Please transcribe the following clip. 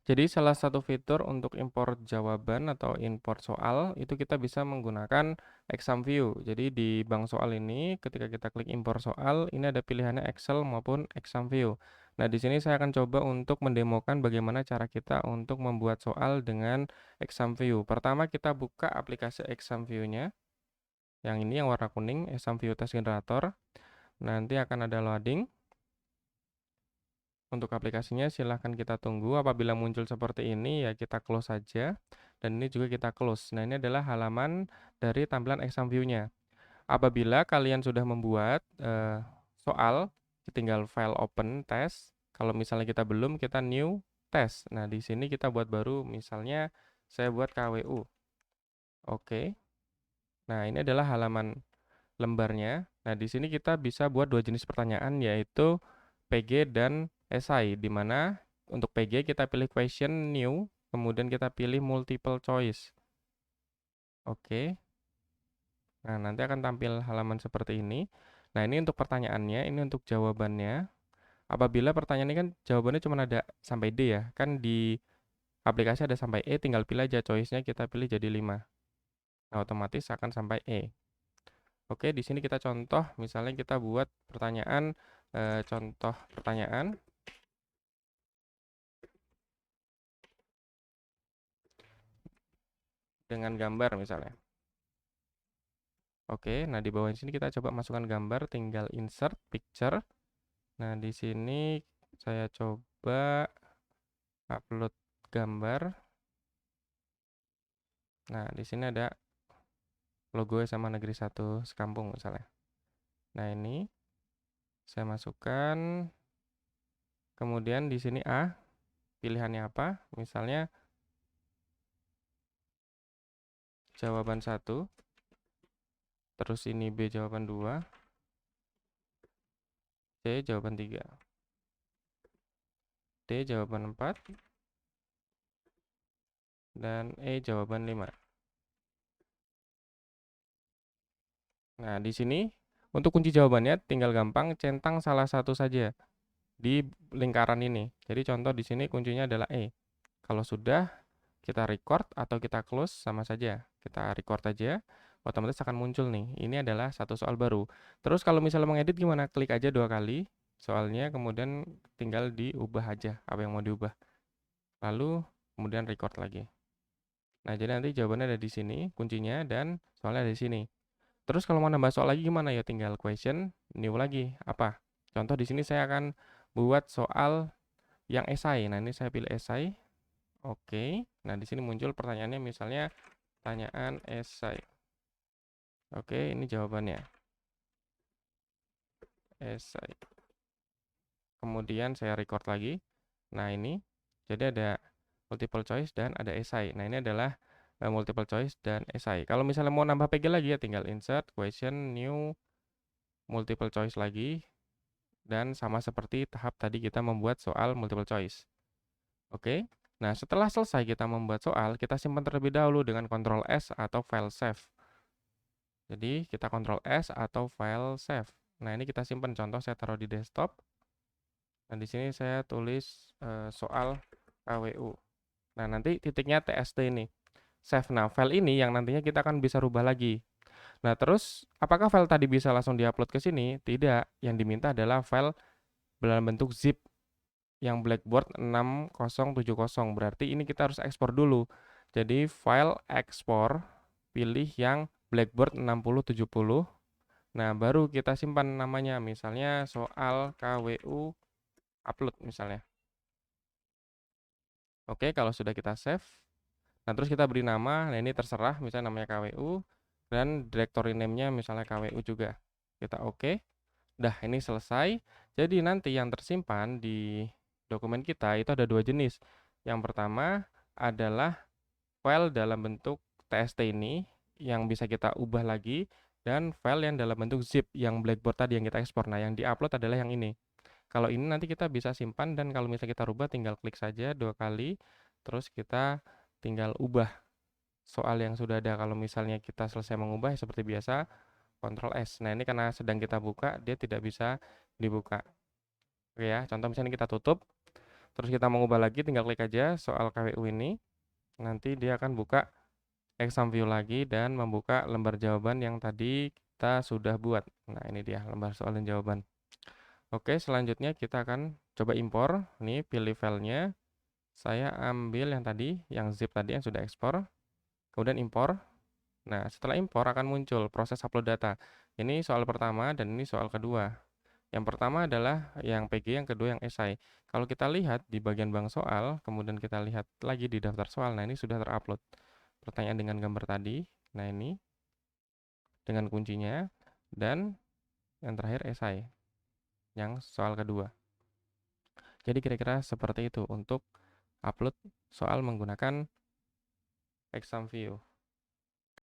Jadi salah satu fitur untuk import jawaban atau import soal itu kita bisa menggunakan exam view. Jadi di bank soal ini ketika kita klik import soal, ini ada pilihannya Excel maupun exam view. Nah, di sini saya akan coba untuk mendemokan bagaimana cara kita untuk membuat soal dengan exam view. Pertama kita buka aplikasi exam view-nya. Yang ini yang warna kuning, exam view test generator. Nanti akan ada loading. Untuk aplikasinya silahkan kita tunggu, apabila muncul seperti ini ya kita close saja, dan ini juga kita close. Nah, ini adalah halaman dari tampilan exam view-nya. Apabila kalian sudah membuat soal, tinggal file open test. Kalau misalnya kita belum, kita new test. Nah, di sini kita buat baru, misalnya saya buat KWU. Oke. Nah, ini adalah halaman lembarnya. Nah, di sini kita bisa buat dua jenis pertanyaan, yaitu PG dan esai, di mana untuk PG kita pilih question new, kemudian kita pilih multiple choice. Oke. Nah, nanti akan tampil halaman seperti ini. Nah, ini untuk pertanyaannya, ini untuk jawabannya. Apabila pertanyaan ini kan jawabannya cuma ada sampai D ya, kan di aplikasi ada sampai E, tinggal pilih aja choice-nya, kita pilih jadi 5. Nah, otomatis akan sampai E. Oke, di sini kita contoh, misalnya kita buat pertanyaan, contoh pertanyaan dengan gambar misalnya. Oke, nah di bawah sini kita coba masukkan gambar, tinggal insert picture. Nah, di sini saya coba upload gambar. Nah, di sini ada logo SMA Negeri 1 Sekampung misalnya. Nah, ini saya masukkan. Kemudian di sini A, pilihannya apa? Misalnya jawaban 1, terus ini B jawaban 2, C jawaban 3, D jawaban 4, dan E jawaban 5. Nah, di sini untuk kunci jawabannya tinggal gampang centang salah satu saja di lingkaran ini. Jadi contoh di sini kuncinya adalah E. Kalau sudah kita record atau kita close sama saja. Kita record aja, otomatis akan muncul nih. Ini adalah satu soal baru. Terus kalau misalnya mengedit gimana? Klik aja 2 kali soalnya, kemudian tinggal diubah aja apa yang mau diubah. Lalu kemudian record lagi. Nah, jadi nanti jawabannya ada di sini, kuncinya, dan soalnya ada di sini. Terus kalau mau nambah soal lagi gimana ya? Tinggal question new lagi. Apa? Contoh di sini saya akan buat soal yang esai. Nah, ini saya pilih esai. Oke. Nah, di sini muncul pertanyaannya misalnya pertanyaan esai. Oke, ini jawabannya. Esai. Kemudian saya record lagi. Nah, ini jadi ada multiple choice dan ada esai. Nah, ini adalah multiple choice dan esai. Kalau misalnya mau nambah PG lagi ya tinggal insert question new multiple choice lagi. Dan sama seperti tahap tadi kita membuat soal multiple choice. Oke. Nah, setelah selesai kita membuat soal, kita simpan terlebih dahulu dengan Ctrl S atau file save. Jadi, kita Ctrl S atau file save. Nah, ini kita simpan, contoh saya taruh di desktop. Dan di sini saya tulis soal KWU. Nah, nanti titiknya TST ini. Save. Nah, file ini yang nantinya kita akan bisa rubah lagi. Nah, terus apakah file tadi bisa langsung diupload ke sini? Tidak. Yang diminta adalah file dalam bentuk zip yang Blackboard 6070. Berarti ini kita harus ekspor dulu. Jadi file ekspor, pilih yang Blackboard 6070. Nah, baru kita simpan namanya, misalnya soal KWU upload misalnya. Oke, kalau sudah kita save, nah terus kita beri nama, nah ini terserah, misalnya namanya KWU, dan directory name-nya misalnya KWU juga. Kita oke. Dah, ini selesai. Jadi nanti yang tersimpan di dokumen kita itu ada dua jenis. Yang pertama adalah file dalam bentuk TXT ini yang bisa kita ubah lagi, dan file yang dalam bentuk zip yang Blackboard tadi yang kita ekspor. Nah, yang diupload adalah yang ini. Kalau ini nanti kita bisa simpan, dan kalau misalnya kita rubah tinggal klik saja 2 kali, terus kita tinggal ubah soal yang sudah ada. Kalau misalnya kita selesai mengubah seperti biasa, Ctrl S. Nah, ini karena sedang kita buka, dia tidak bisa dibuka. Oke ya, contoh misalnya kita tutup. terus kita mau ngubah lagi, tinggal klik aja soal KWU ini. Nanti dia akan buka exam view lagi dan membuka lembar jawaban yang tadi kita sudah buat. Nah, ini dia lembar soal dan jawaban. Oke, selanjutnya kita akan coba impor. Ini pilih filenya. Saya ambil yang tadi, yang zip tadi yang sudah ekspor. Kemudian impor. Nah, setelah impor akan muncul proses upload data. Ini soal pertama dan ini soal kedua. Yang pertama adalah yang PG, yang kedua yang esai. Kalau kita lihat di bagian bank soal, kemudian kita lihat lagi di daftar soal, nah ini sudah terupload. Pertanyaan dengan gambar tadi, nah ini dengan kuncinya, dan yang terakhir esai, yang soal kedua. Jadi kira-kira seperti itu untuk upload soal menggunakan exam view.